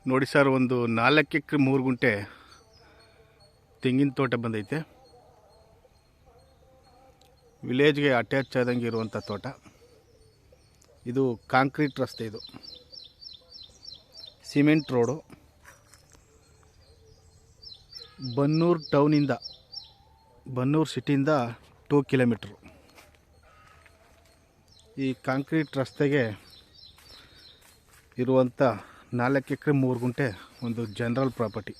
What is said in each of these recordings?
ನೋಡಿ ಸರ್, ಒಂದು 4 ಎಕರೆ 3 ಗುಂಟೆ ತೆಂಗಿನ ತೋಟ ಬಂದೈತೆ. ವಿಲೇಜ್ಗೆ ಅಟ್ಯಾಚ್ ಆದಂಗೆ ಇರುವಂಥ ತೋಟ ಇದು. ಕಾಂಕ್ರೀಟ್ ರಸ್ತೆ, ಇದು ಸಿಮೆಂಟ್ ರೋಡು. ಬನ್ನೂರು ಟೌನಿಂದ, ಬನ್ನೂರು ಸಿಟಿಯಿಂದ 2 ಕಿಲೋಮೀಟ್ರು. ಈ ಕಾಂಕ್ರೀಟ್ ರಸ್ತೆಗೆ ಇರುವಂಥ 4 ಎಕರೆ 3 ಗುಂಟೆ ಒಂದು ಜನರಲ್ ಪ್ರಾಪರ್ಟಿ.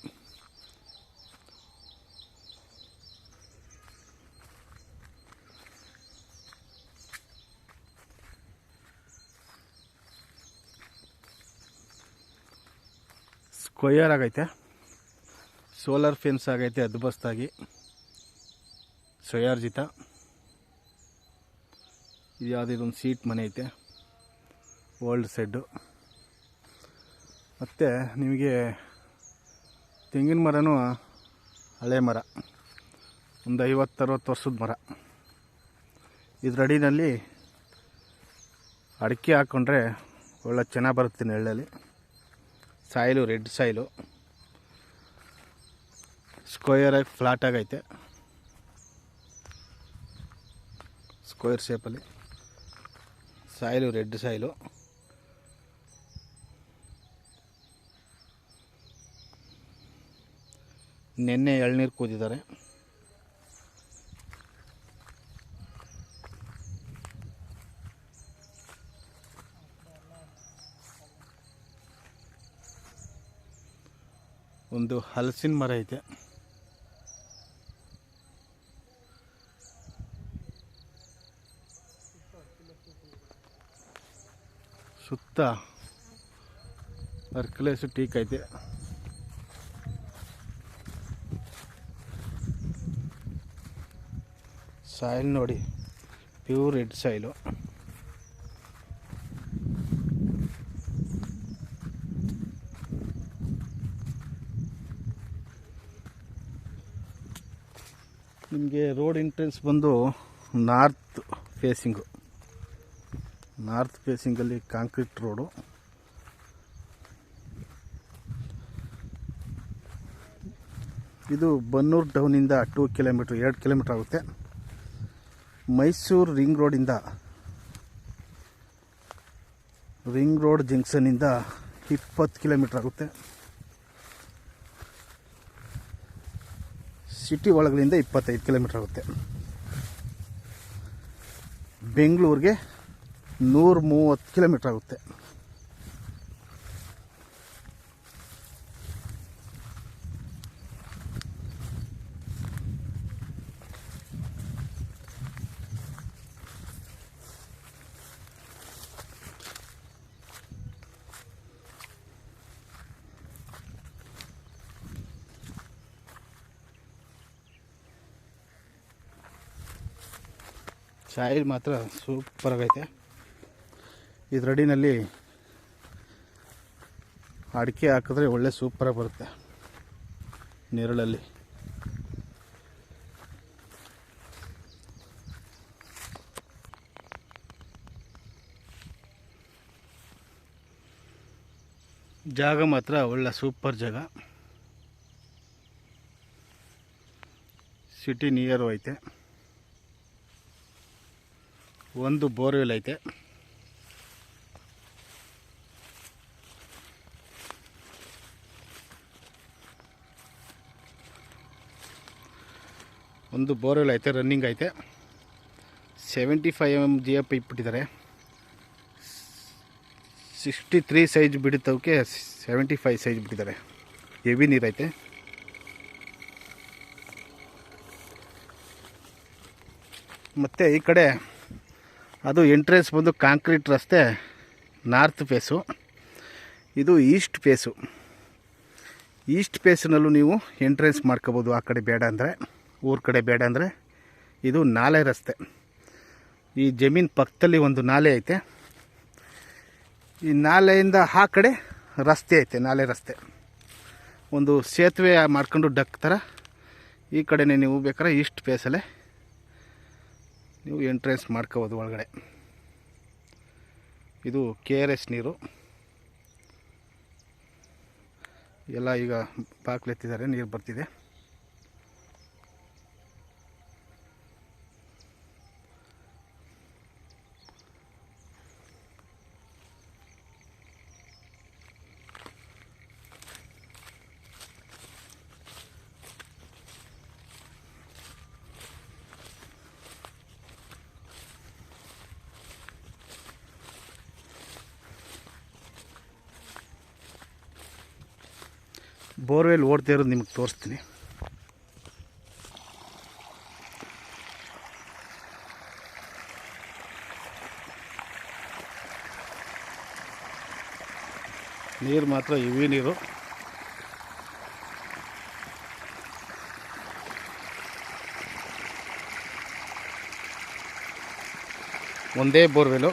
ಸ್ಕ್ವಯರ್ ಆಗೈತೆ, ಸೋಲಾರ್ ಫೆನ್ಸ್ ಆಗೈತೆ ಅದ್ಬಸ್ತಾಗಿ ಸ್ವಯಾರ್ಜಿತ. ಇದು ಯಾವುದಿದೊಂದು ಸೀಟ್ ಮನೆ ಐತೆ, ಓಲ್ಡ್ ಸೆಡ್ಡು. ಮತ್ತು ನಿಮಗೆ ತೆಂಗಿನ ಮರನೂ ಹಳೆ ಮರ, ಒಂದು 50-60 ವರ್ಷದ ಮರ. ಇದ್ರ ಅಡಿನಲ್ಲಿ ಅಡಿಕೆ ಹಾಕ್ಕೊಂಡ್ರೆ ಒಳ್ಳೆ ಚೆನ್ನಾಗಿ ಬರುತ್ತೆ ನೆರಳಲ್ಲಿ. ಸಾಯಿಲು ರೆಡ್ ಸಾಯಿಲು, ಸ್ಕ್ವಯರಾಗಿ ಫ್ಲಾಟ್ ಆಗೈತೆ, ಸ್ಕ್ವೇರ್ ಶೇಪಲ್ಲಿ. Soil red soil. ನೆನ್ನೆ ಎಳ್ನೀರು ಕೂದಿದ್ದಾರೆ. ಒಂದು ಹಲಸಿನ ಮರ ಐತೆ. ಸುತ್ತ ಅರ್ಕಲೇಸು ಟೀಕ್ ಐತೆ. ಸಾಯಿಲ್ ನೋಡಿ, ಪ್ಯೂರ್ ರೆಡ್ ಸಾಯಿಲು. ನಿಮಗೆ ರೋಡ್ ಎಂಟ್ರೆನ್ಸ್ ಬಂದು ನಾರ್ತ್ ಫೇಸಿಂಗು. ನಾರ್ತ್ ಫೇಸಿಂಗಲ್ಲಿ ಕಾಂಕ್ರೀಟ್ ರೋಡು. ಇದು ಬನ್ನೂರು ಟೌನಿಂದ 2 ಕಿಲೋಮೀಟ್ರ್, 2 ಕಿಲೋಮೀಟ್ರ್ ಆಗುತ್ತೆ. ಮೈಸೂರು ರಿಂಗ್ ರೋಡಿಂದ, ರಿಂಗ್ ರೋಡ್ ಜಂಕ್ಷನಿಂದ 20 ಕಿಲೋಮೀಟ್ರ್ ಆಗುತ್ತೆ. ಸಿಟಿ ಒಳಗಲಿಂದ 25 ಕಿಲೋಮೀಟ್ರ್ ಆಗುತ್ತೆ. ಬೆಂಗಳೂರಿಗೆ 130 ಕಿಲೋಮೀಟ್ರ್ ಆಗುತ್ತೆ. ಸಾಯಿಲ್ ಮಾತ್ರ ಸೂಪರ್ ಆಗೈತೆ. ಇದ್ರ ಅಡಿನಲ್ಲಿ ಅಡಿಕೆ ಹಾಕಿದ್ರೆ ಒಳ್ಳೆ ಸೂಪರಾಗಿ ಬರುತ್ತೆ ನೆರಳಲ್ಲಿ. ಜಾಗ ಮಾತ್ರ ಒಳ್ಳೆ ಸೂಪರ್ ಜಾಗ. ಸಿಟಿ ನಿಯರು ಐತೆ. ಒಂದು ಬೋರ್ವೆಲ್ ಐತೆ. ಒಂದು ಬೋರ್ವೆಲ್ ಐತೆ, ರನ್ನಿಂಗ್ ಐತೆ. 75 mm GF ಇಟ್ಬಿಟ್ಟಿದ್ದಾರೆ. 63 ಸೈಜ್ ಬಿಡುತ್ತವಕ್ಕೆ 75 ಸೈಜ್ ಬಿಟ್ಟಿದ್ದಾರೆ. ಹೆವಿ ನೀರೈತೆ. ಮತ್ತು ಈ ಕಡೆ ಅದು ಎಂಟ್ರೆನ್ಸ್ ಬಂದು ಕಾಂಕ್ರೀಟ್ ರಸ್ತೆ, ನಾರ್ತ್ ಫೇಸು. ಇದು ಈಸ್ಟ್ ಫೇಸು. ಈಸ್ಟ್ ಫೇಸ್ನಲ್ಲೂ ನೀವು ಎಂಟ್ರೆನ್ಸ್ ಮಾಡ್ಕೋಬೋದು. ಆ ಕಡೆ ಬೇಡ ಅಂದರೆ, ಊರ ಕಡೆ ಬೇಡ ಅಂದರೆ. ಇದು ನಾಲೆ ರಸ್ತೆ. ಈ ಜಮೀನು ಪಕ್ಕದಲ್ಲಿ ಒಂದು ನಾಲೆ ಐತೆ. ಈ ನಾಲೆಯಿಂದ ಆ ಕಡೆ ರಸ್ತೆ ಐತೆ, ನಾಲೆ ರಸ್ತೆ. ಒಂದು ಸೇತುವೆ ಮಾಡ್ಕೊಂಡು ಡಕ್ ಥರ ಈ ಕಡೆನೇ ನೀವು ಬೇಕಾದ್ರೆ ಈಸ್ಟ್ ಫೇಸಲ್ಲೇ ನೀವು ಎಂಟ್ರೆನ್ಸ್ ಮಾಡ್ಕೋಬೋದು ಒಳಗಡೆ. ಇದು KRS ನೀರು. ಎಲ್ಲ ಈಗ ಬಾಕ್ಲೆತ್ತಿದ್ದಾರೆ, ನೀರು ಬರ್ತಿದೆ. ಬೋರ್ವೆಲ್ ಓಡ್ತಾ ಇರೋದು ನಿಮಗೆ ತೋರಿಸ್ತೀನಿ. ನೀರು ಮಾತ್ರ ಹೆವಿ ನೀರು. ಒಂದೇ ಬೋರ್ವೆಲು.